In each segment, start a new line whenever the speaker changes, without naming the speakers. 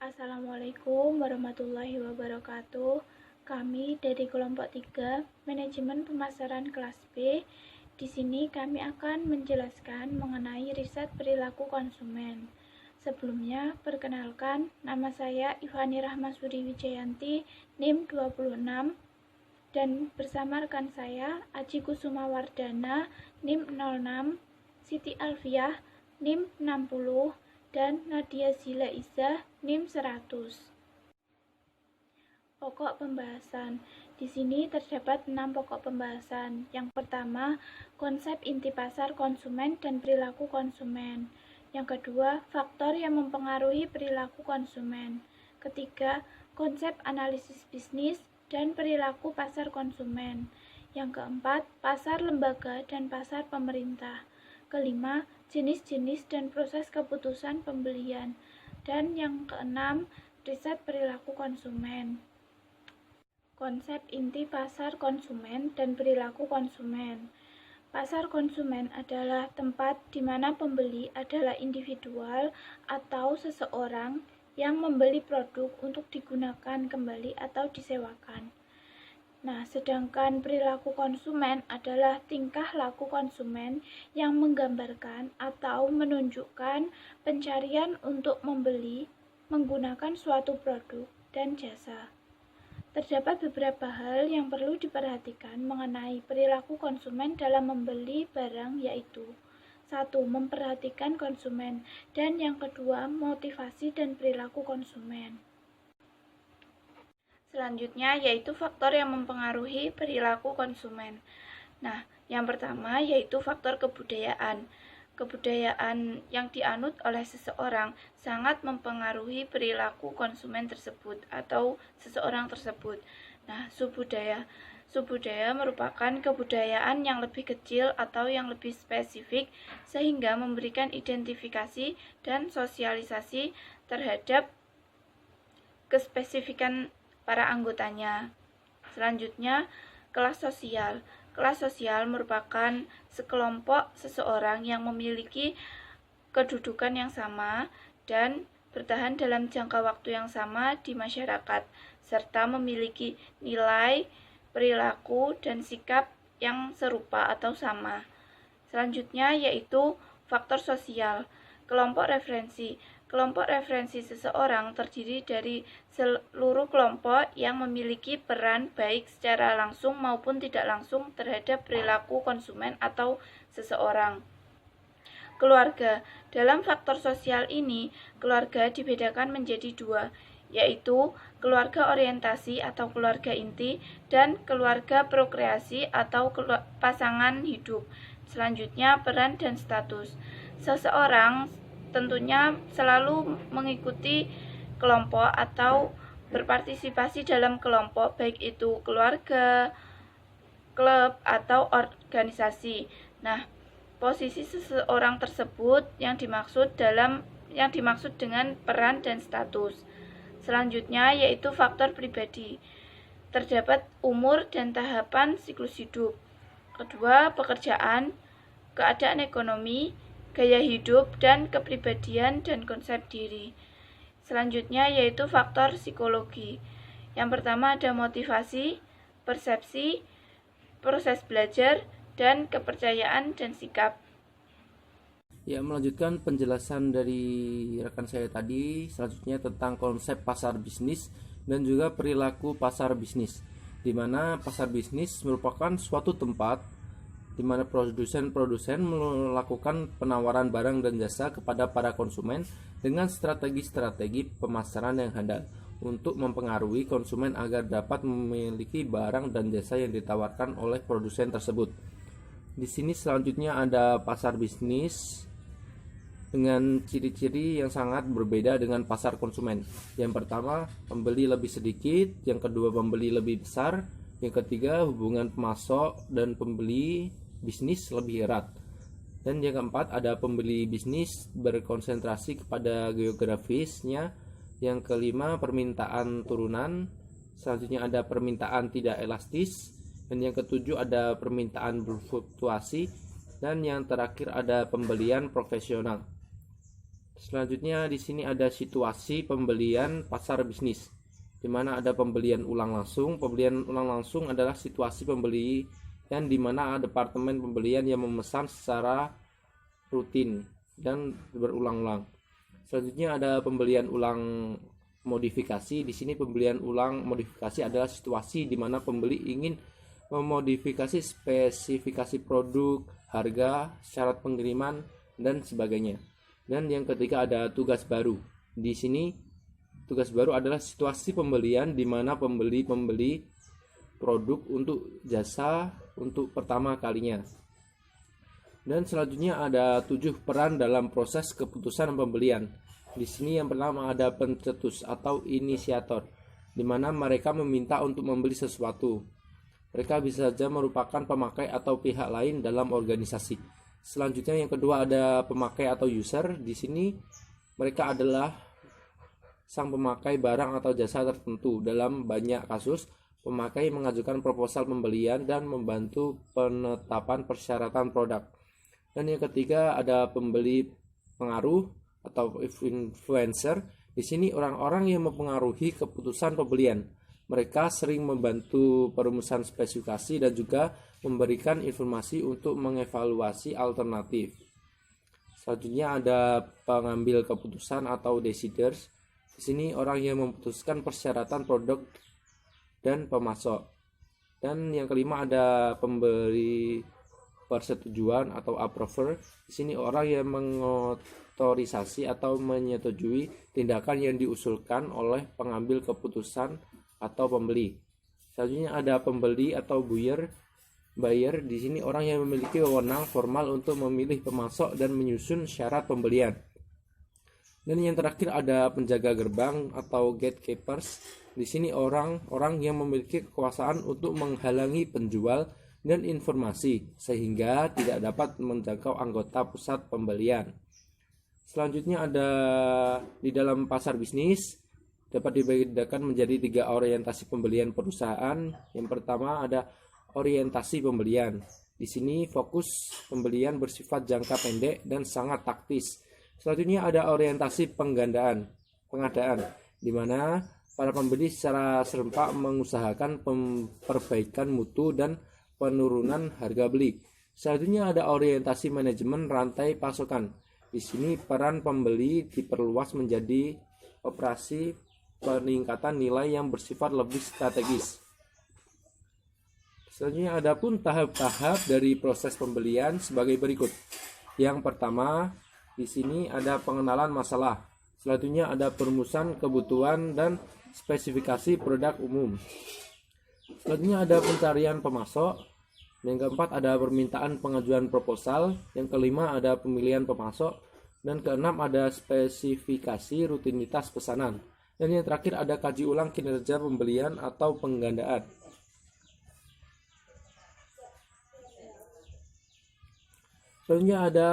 Assalamualaikum warahmatullahi wabarakatuh. Kami dari kelompok 3, Manajemen Pemasaran kelas B. Di sini kami akan menjelaskan mengenai riset perilaku konsumen. Sebelumnya, perkenalkan, nama saya Ivani Rahmasuri Wijayanti, NIM 26, dan bersama rekan saya, Aji Kusuma Wardana, NIM 06, Siti Alfiah, NIM 60, dan Nadia Zila Izzah, NIM 100. Pokok pembahasan. Di sini terdapat 6 pokok pembahasan. Yang pertama, konsep inti pasar konsumen dan perilaku konsumen. Yang kedua, faktor yang mempengaruhi perilaku konsumen. Ketiga, konsep analisis bisnis dan perilaku pasar konsumen. Yang keempat, pasar lembaga dan pasar pemerintah. Kelima, jenis-jenis dan proses keputusan pembelian. Dan yang keenam, riset perilaku konsumen. Konsep inti pasar konsumen dan perilaku konsumen. Pasar konsumen adalah tempat di mana pembeli adalah individual atau seseorang yang membeli produk untuk digunakan kembali atau disewakan. Nah, sedangkan perilaku konsumen adalah tingkah laku konsumen yang menggambarkan atau menunjukkan pencarian untuk membeli menggunakan suatu produk dan jasa. Terdapat beberapa hal yang perlu diperhatikan mengenai perilaku konsumen dalam membeli barang, yaitu 1. Memperhatikan konsumen, dan yang kedua, motivasi dan perilaku konsumen. Selanjutnya yaitu faktor yang mempengaruhi perilaku konsumen. Nah, yang pertama yaitu faktor kebudayaan. Kebudayaan yang dianut oleh seseorang sangat mempengaruhi perilaku konsumen tersebut atau seseorang tersebut. Nah, Subbudaya merupakan kebudayaan yang lebih kecil atau yang lebih spesifik sehingga memberikan identifikasi dan sosialisasi terhadap kespesifikan para anggotanya. Selanjutnya, kelas sosial. Kelas sosial merupakan sekelompok seseorang yang memiliki kedudukan yang sama dan bertahan dalam jangka waktu yang sama di masyarakat, serta memiliki nilai, perilaku, dan sikap yang serupa atau sama. Selanjutnya yaitu faktor sosial. Kelompok referensi. Kelompok referensi seseorang terdiri dari seluruh kelompok yang memiliki peran baik secara langsung maupun tidak langsung terhadap perilaku konsumen atau seseorang. Keluarga. Dalam faktor sosial ini, keluarga dibedakan menjadi dua, yaitu keluarga orientasi atau keluarga inti dan keluarga prokreasi atau pasangan hidup. Selanjutnya, peran dan status. Seseorang tentunya selalu mengikuti kelompok atau berpartisipasi dalam kelompok, baik itu keluarga, klub, atau organisasi. Nah, posisi seseorang tersebut yang dimaksud dengan peran dan status. Selanjutnya yaitu faktor pribadi. Terdapat umur dan tahapan siklus hidup. Kedua, pekerjaan, keadaan ekonomi, gaya hidup, dan kepribadian dan konsep diri. Selanjutnya yaitu faktor psikologi. Yang pertama ada motivasi, persepsi, proses belajar, dan kepercayaan dan sikap.
Ya, melanjutkan penjelasan dari rekan saya tadi, selanjutnya tentang konsep pasar bisnis dan juga perilaku pasar bisnis, di mana pasar bisnis merupakan suatu tempat di mana produsen melakukan penawaran barang dan jasa kepada para konsumen dengan strategi-strategi pemasaran yang handal untuk mempengaruhi konsumen agar dapat memiliki barang dan jasa yang ditawarkan oleh produsen tersebut. Di sini selanjutnya ada pasar bisnis dengan ciri-ciri yang sangat berbeda dengan pasar konsumen. Yang pertama, pembeli lebih sedikit, yang kedua pembeli lebih besar, yang ketiga hubungan pemasok dan pembeli bisnis lebih erat, dan yang keempat ada pembeli bisnis berkonsentrasi kepada geografisnya, yang kelima permintaan turunan, selanjutnya ada permintaan tidak elastis, dan yang ketujuh ada permintaan berfluktuasi, dan yang terakhir ada pembelian profesional. Selanjutnya di sini ada situasi pembelian pasar bisnis, di mana ada pembelian ulang langsung. Pembelian ulang langsung adalah situasi pembelian di mana departemen pembelian yang memesan secara rutin dan berulang-ulang. Selanjutnya ada pembelian ulang modifikasi. Di sini pembelian ulang modifikasi adalah situasi di mana pembeli ingin memodifikasi spesifikasi produk, harga, syarat pengiriman, dan sebagainya. Dan yang ketiga ada tugas baru. Di sini tugas baru adalah situasi pembelian di mana pembeli membeli produk untuk jasa untuk pertama kalinya. Dan selanjutnya ada 7 peran dalam proses keputusan pembelian. Di sini yang pertama ada pencetus atau inisiator, di mana mereka meminta untuk membeli sesuatu. Mereka bisa saja merupakan pemakai atau pihak lain dalam organisasi. Selanjutnya yang kedua ada pemakai atau user. Di sini mereka adalah sang pemakai barang atau jasa tertentu. Dalam banyak kasus, pemakai mengajukan proposal pembelian dan membantu penetapan persyaratan produk. Dan yang ketiga ada pembeli pengaruh atau influencer. Di sini orang-orang yang mempengaruhi keputusan pembelian. Mereka sering membantu perumusan spesifikasi dan juga memberikan informasi untuk mengevaluasi alternatif. Selanjutnya ada pengambil keputusan atau deciders. Di sini orang yang memutuskan persyaratan produk dan pemasok. Dan yang kelima ada pemberi persetujuan atau approver. Di sini orang yang mengotorisasi atau menyetujui tindakan yang diusulkan oleh pengambil keputusan atau pembeli. Selanjutnya ada pembeli atau buyer. Di sini orang yang memiliki wewenang formal untuk memilih pemasok dan menyusun syarat pembelian. Dan yang terakhir ada penjaga gerbang atau gatekeepers. Di sini orang-orang yang memiliki kekuasaan untuk menghalangi penjual dan informasi sehingga tidak dapat menjangkau anggota pusat pembelian. Selanjutnya ada di dalam pasar bisnis dapat dibedakan menjadi 3 orientasi pembelian perusahaan. Yang pertama ada orientasi pembelian. Di sini fokus pembelian bersifat jangka pendek dan sangat taktis. Selanjutnya ada orientasi pengadaan, di mana para pembeli secara serempak mengusahakan perbaikan mutu dan penurunan harga beli. Selanjutnya ada orientasi manajemen rantai pasokan. Di sini peran pembeli diperluas menjadi operasi peningkatan nilai yang bersifat lebih strategis. Selanjutnya ada pun tahap-tahap dari proses pembelian sebagai berikut. Yang pertama, di sini ada pengenalan masalah. Selanjutnya ada perumusan kebutuhan dan spesifikasi produk umum. Selanjutnya ada pencarian pemasok. Yang keempat ada permintaan pengajuan proposal. Yang kelima ada pemilihan pemasok. Dan keenam ada spesifikasi rutinitas pesanan. Dan yang terakhir ada kaji ulang kinerja pembelian atau penggandaan. Selanjutnya ada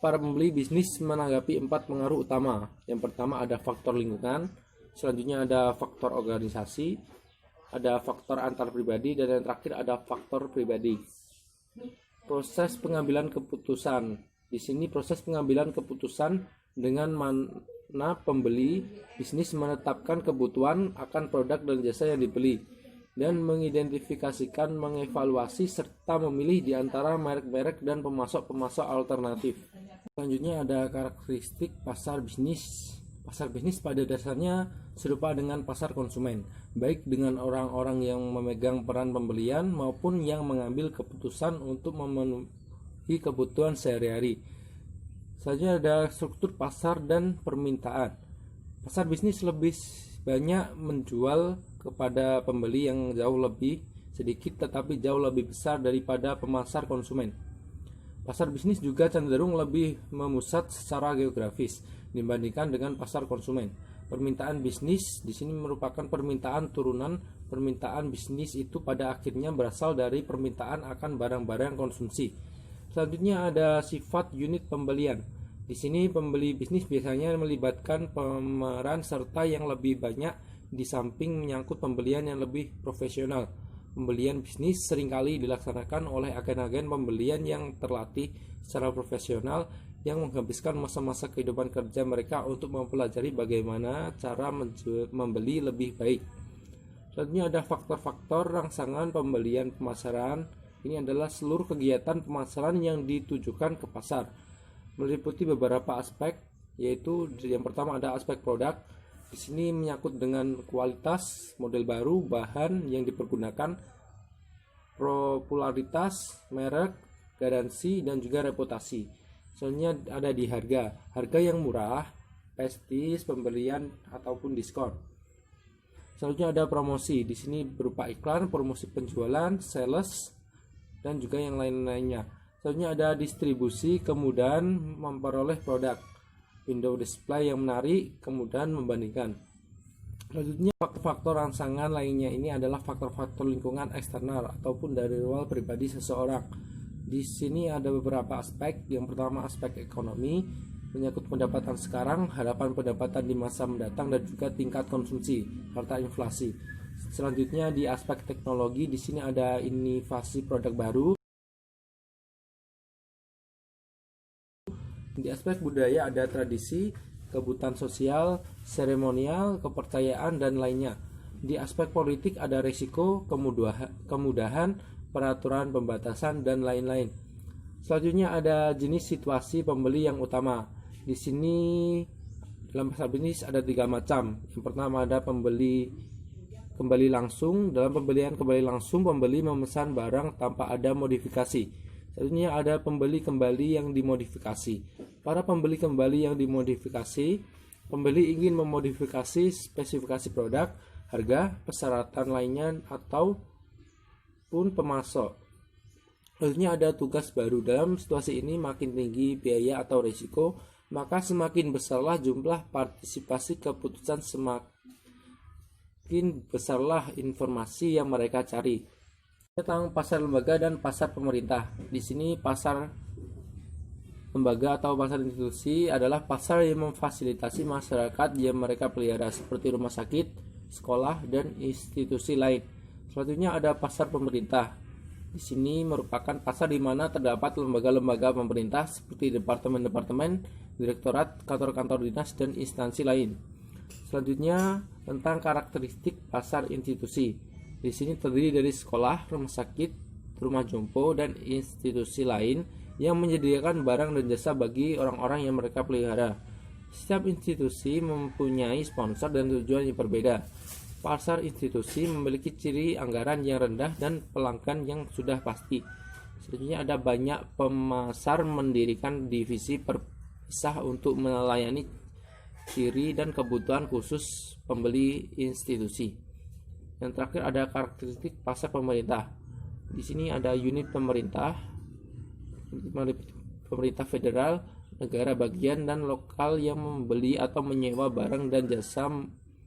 para pembeli bisnis menanggapi 4 pengaruh utama. Yang pertama ada faktor lingkungan, selanjutnya ada faktor organisasi, ada faktor antar pribadi, dan yang terakhir ada faktor pribadi. Proses pengambilan keputusan. Di sini proses pengambilan keputusan dengan mana pembeli bisnis menetapkan kebutuhan akan produk dan jasa yang dibeli dan mengidentifikasikan, mengevaluasi, serta memilih di antara merek-merek dan pemasok-pemasok alternatif. Selanjutnya ada karakteristik pasar bisnis. Pasar bisnis pada dasarnya serupa dengan pasar konsumen, baik dengan orang-orang yang memegang peran pembelian maupun yang mengambil keputusan untuk memenuhi kebutuhan sehari-hari. Selanjutnya ada struktur pasar dan permintaan. Pasar bisnis lebih banyak menjual kepada pembeli yang jauh lebih sedikit tetapi jauh lebih besar daripada pemasar konsumen. Pasar bisnis juga cenderung lebih memusat secara geografis dibandingkan dengan pasar konsumen. Permintaan bisnis di sini merupakan permintaan turunan. Permintaan bisnis itu pada akhirnya berasal dari permintaan akan barang-barang konsumsi. Selanjutnya ada sifat unit pembelian. Di sini pembeli bisnis biasanya melibatkan pemeran serta yang lebih banyak di samping menyangkut pembelian yang lebih profesional. Pembelian bisnis seringkali dilaksanakan oleh agen-agen pembelian yang terlatih secara profesional yang menghabiskan masa-masa kehidupan kerja mereka untuk mempelajari bagaimana cara membeli lebih baik. Selanjutnya ada faktor-faktor rangsangan pembelian pemasaran. Ini adalah seluruh kegiatan pemasaran yang ditujukan ke pasar, meliputi beberapa aspek, yaitu yang pertama ada aspek produk. Di sini menyangkut dengan kualitas, model baru, bahan yang dipergunakan, popularitas, merek, garansi, dan juga reputasi. Soalnya ada di harga yang murah, prestis, pembelian ataupun diskon. Selanjutnya ada promosi. Di sini berupa iklan, promosi penjualan, sales, dan juga yang lain-lainnya. Selanjutnya ada distribusi, kemudahan memperoleh produk, window display yang menarik, kemudahan membandingkan. Selanjutnya faktor rangsangan lainnya ini adalah faktor-faktor lingkungan eksternal ataupun dari luar pribadi seseorang. Di sini ada beberapa aspek. Yang pertama aspek ekonomi, menyangkut pendapatan sekarang, harapan pendapatan di masa mendatang, dan juga tingkat konsumsi serta inflasi. Selanjutnya di aspek teknologi, di sini ada inovasi produk baru. Di aspek budaya ada tradisi, kebutuhan sosial, seremonial, kepercayaan, dan lainnya. Di aspek politik ada risiko, kemudahan, peraturan, pembatasan, dan lain-lain. Selanjutnya ada jenis situasi pembeli yang utama. Di sini dalam pasar bisnis ada 3 macam. Yang pertama ada kembali langsung. Dalam pembelian kembali langsung, pembeli memesan barang tanpa ada modifikasi. Selanjutnya ada pembeli kembali yang dimodifikasi. Para pembeli kembali yang dimodifikasi, pembeli ingin memodifikasi spesifikasi produk, harga, persyaratan lainnya, ataupun pemasok. Selanjutnya ada tugas baru. Dalam situasi ini makin tinggi biaya atau risiko, maka semakin besarlah jumlah partisipasi keputusan, semakin besarlah informasi yang mereka cari. Tentang pasar lembaga dan pasar pemerintah. Di sini pasar lembaga atau pasar institusi adalah pasar yang memfasilitasi masyarakat yang mereka pelihara seperti rumah sakit, sekolah, dan institusi lain. Selanjutnya ada pasar pemerintah. Di sini merupakan pasar di mana terdapat lembaga-lembaga pemerintah seperti departemen-departemen, direktorat, kantor-kantor dinas, dan instansi lain. Selanjutnya tentang karakteristik pasar institusi. Di sini terdiri dari sekolah, rumah sakit, rumah jompo, dan institusi lain yang menyediakan barang dan jasa bagi orang-orang yang mereka pelihara. Setiap institusi mempunyai sponsor dan tujuan yang berbeda. Pasar institusi memiliki ciri anggaran yang rendah dan pelanggan yang sudah pasti. Selanjutnya ada banyak pemasar mendirikan divisi terpisah untuk melayani ciri dan kebutuhan khusus pembeli institusi. Yang terakhir ada karakteristik pasar pemerintah. Di sini ada unit pemerintah federal, negara bagian, dan lokal yang membeli atau menyewa barang dan jasa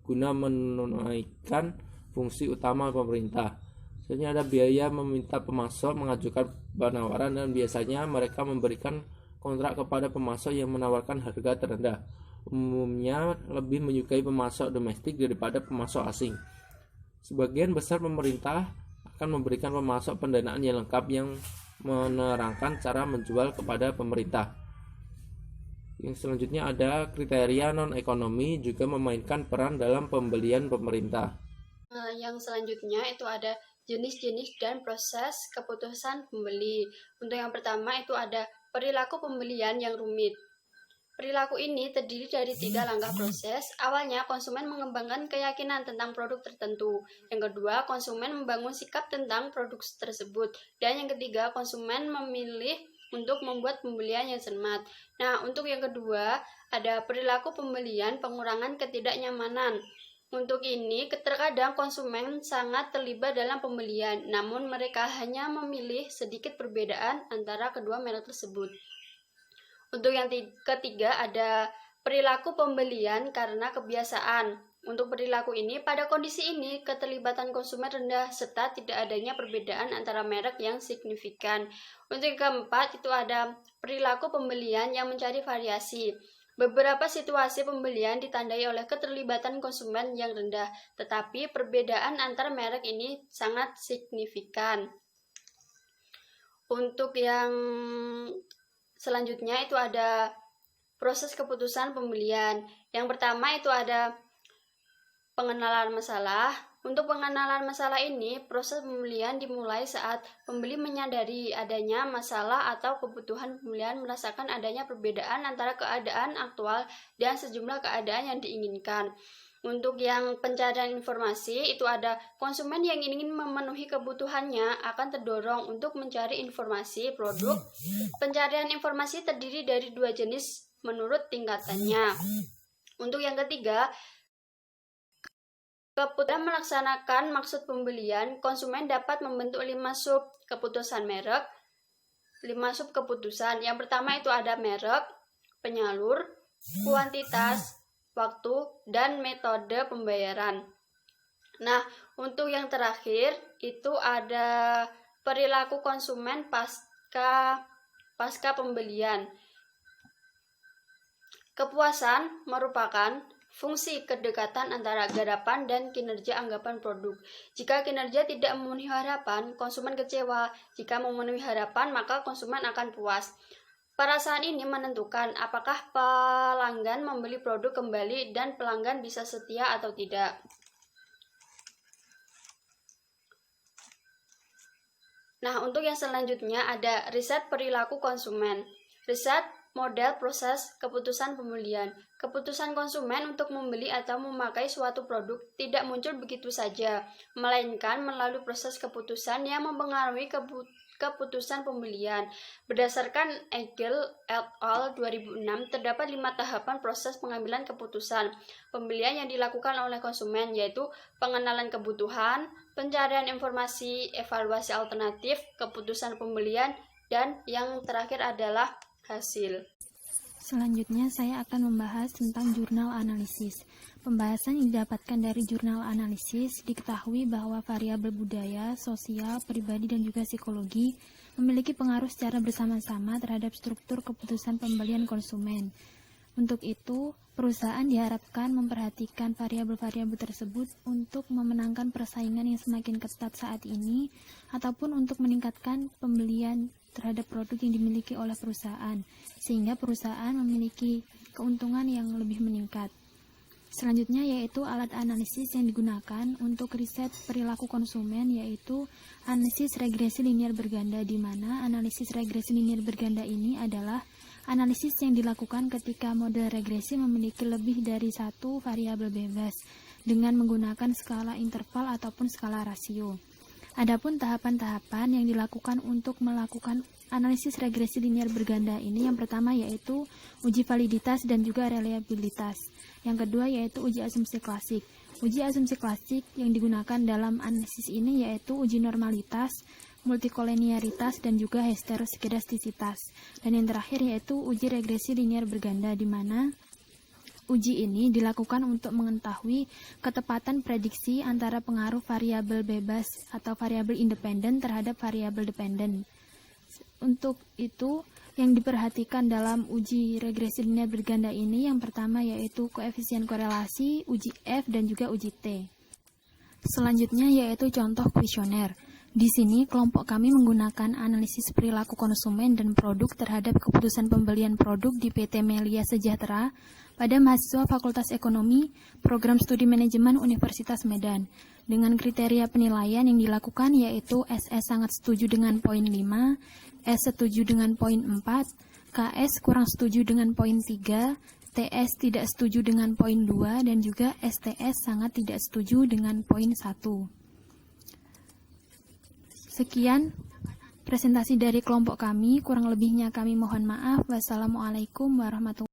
guna menunaikan fungsi utama pemerintah. Selanjutnya ada biaya meminta pemasok mengajukan penawaran, dan biasanya mereka memberikan kontrak kepada pemasok yang menawarkan harga terendah. Umumnya lebih menyukai pemasok domestik daripada pemasok asing. Sebagian besar pemerintah akan memberikan pemasok pendanaan yang lengkap yang menerangkan cara menjual kepada pemerintah. Yang selanjutnya ada kriteria non-ekonomi juga memainkan peran dalam pembelian pemerintah.
Yang selanjutnya itu ada jenis-jenis dan proses keputusan pembeli. Untuk yang pertama itu ada perilaku pembelian yang rumit. Perilaku ini terdiri dari 3 langkah proses. Awalnya, konsumen mengembangkan keyakinan tentang produk tertentu. Yang kedua, konsumen membangun sikap tentang produk tersebut. Dan yang ketiga, konsumen memilih untuk membuat pembelian yang cermat. Nah, untuk yang kedua, ada perilaku pembelian pengurangan ketidaknyamanan. Untuk ini, terkadang konsumen sangat terlibat dalam pembelian, namun mereka hanya memilih sedikit perbedaan antara kedua merek tersebut. Untuk yang ketiga ada perilaku pembelian karena kebiasaan. Untuk perilaku ini, pada kondisi ini keterlibatan konsumen rendah serta tidak adanya perbedaan antara merek yang signifikan. Untuk yang keempat itu ada perilaku pembelian yang mencari variasi. Beberapa situasi pembelian ditandai oleh keterlibatan konsumen yang rendah, tetapi perbedaan antar merek ini sangat signifikan. Untuk yang Selanjutnya itu ada proses keputusan pembelian. Yang pertama itu ada pengenalan masalah. Untuk pengenalan masalah ini, proses pembelian dimulai saat pembeli menyadari adanya masalah atau kebutuhan pembelian, merasakan adanya perbedaan antara keadaan aktual dan sejumlah keadaan yang diinginkan. Untuk yang pencarian informasi, itu ada konsumen yang ingin memenuhi kebutuhannya akan terdorong untuk mencari informasi produk. Pencarian informasi terdiri dari 2 jenis menurut tingkatannya. Untuk yang ketiga, keputusan melaksanakan maksud pembelian, konsumen dapat membentuk 5 sub keputusan merek, 5 sub keputusan. Yang pertama itu ada merek, penyalur, kuantitas, waktu, dan metode pembayaran. Nah, untuk yang terakhir itu ada perilaku konsumen pasca pembelian. Kepuasan merupakan fungsi kedekatan antara garapan dan kinerja anggapan produk. Jika kinerja tidak memenuhi harapan, konsumen kecewa. Jika memenuhi harapan, maka konsumen akan puas. Perasaan ini menentukan apakah pelanggan membeli produk kembali dan pelanggan bisa setia atau tidak. Nah, untuk yang selanjutnya ada riset perilaku konsumen. Riset model proses keputusan pembelian. Keputusan konsumen untuk membeli atau memakai suatu produk tidak muncul begitu saja, melainkan melalui proses keputusan yang mempengaruhi keputusan pembelian. Berdasarkan Egel et al. 2006, terdapat 5 tahapan proses pengambilan keputusan pembelian yang dilakukan oleh konsumen, yaitu pengenalan kebutuhan, pencarian informasi, evaluasi alternatif, keputusan pembelian, dan yang terakhir adalah hasil.
Selanjutnya saya akan membahas tentang jurnal analisis. Pembahasan yang didapatkan dari jurnal analisis diketahui bahwa variabel budaya, sosial, pribadi, dan juga psikologi memiliki pengaruh secara bersama-sama terhadap struktur keputusan pembelian konsumen. Untuk itu, perusahaan diharapkan memperhatikan variabel-variabel tersebut untuk memenangkan persaingan yang semakin ketat saat ini ataupun untuk meningkatkan pembelian terhadap produk yang dimiliki oleh perusahaan, sehingga perusahaan memiliki keuntungan yang lebih meningkat. Selanjutnya yaitu alat analisis yang digunakan untuk riset perilaku konsumen, yaitu analisis regresi linear berganda, di mana analisis regresi linear berganda ini adalah analisis yang dilakukan ketika model regresi memiliki lebih dari satu variabel bebas dengan menggunakan skala interval ataupun skala rasio. Adapun tahapan-tahapan yang dilakukan untuk melakukan analisis regresi linear berganda ini, yang pertama yaitu uji validitas dan juga reliabilitas. Yang kedua yaitu uji asumsi klasik. Uji asumsi klasik yang digunakan dalam analisis ini yaitu uji normalitas, multikoleniaritas, dan juga heteroskedastisitas. Dan yang terakhir yaitu uji regresi linear berganda, di mana uji ini dilakukan untuk mengetahui ketepatan prediksi antara pengaruh variabel bebas atau variabel independen terhadap variabel dependen. Untuk itu, yang diperhatikan dalam uji regresi linear berganda ini yang pertama yaitu koefisien korelasi, uji F, dan juga uji T. Selanjutnya yaitu contoh kuesioner. Di sini kelompok kami menggunakan analisis perilaku konsumen dan produk terhadap keputusan pembelian produk di PT Melia Sejahtera pada mahasiswa Fakultas Ekonomi, Program Studi Manajemen Universitas Medan. Dengan kriteria penilaian yang dilakukan yaitu SS sangat setuju dengan poin 5, S setuju dengan poin 4, KS kurang setuju dengan poin 3, TS tidak setuju dengan poin 2, dan juga STS sangat tidak setuju dengan poin 1. Sekian presentasi dari kelompok kami, kurang lebihnya kami mohon maaf. Wassalamualaikum warahmatullahi wabarakatuh.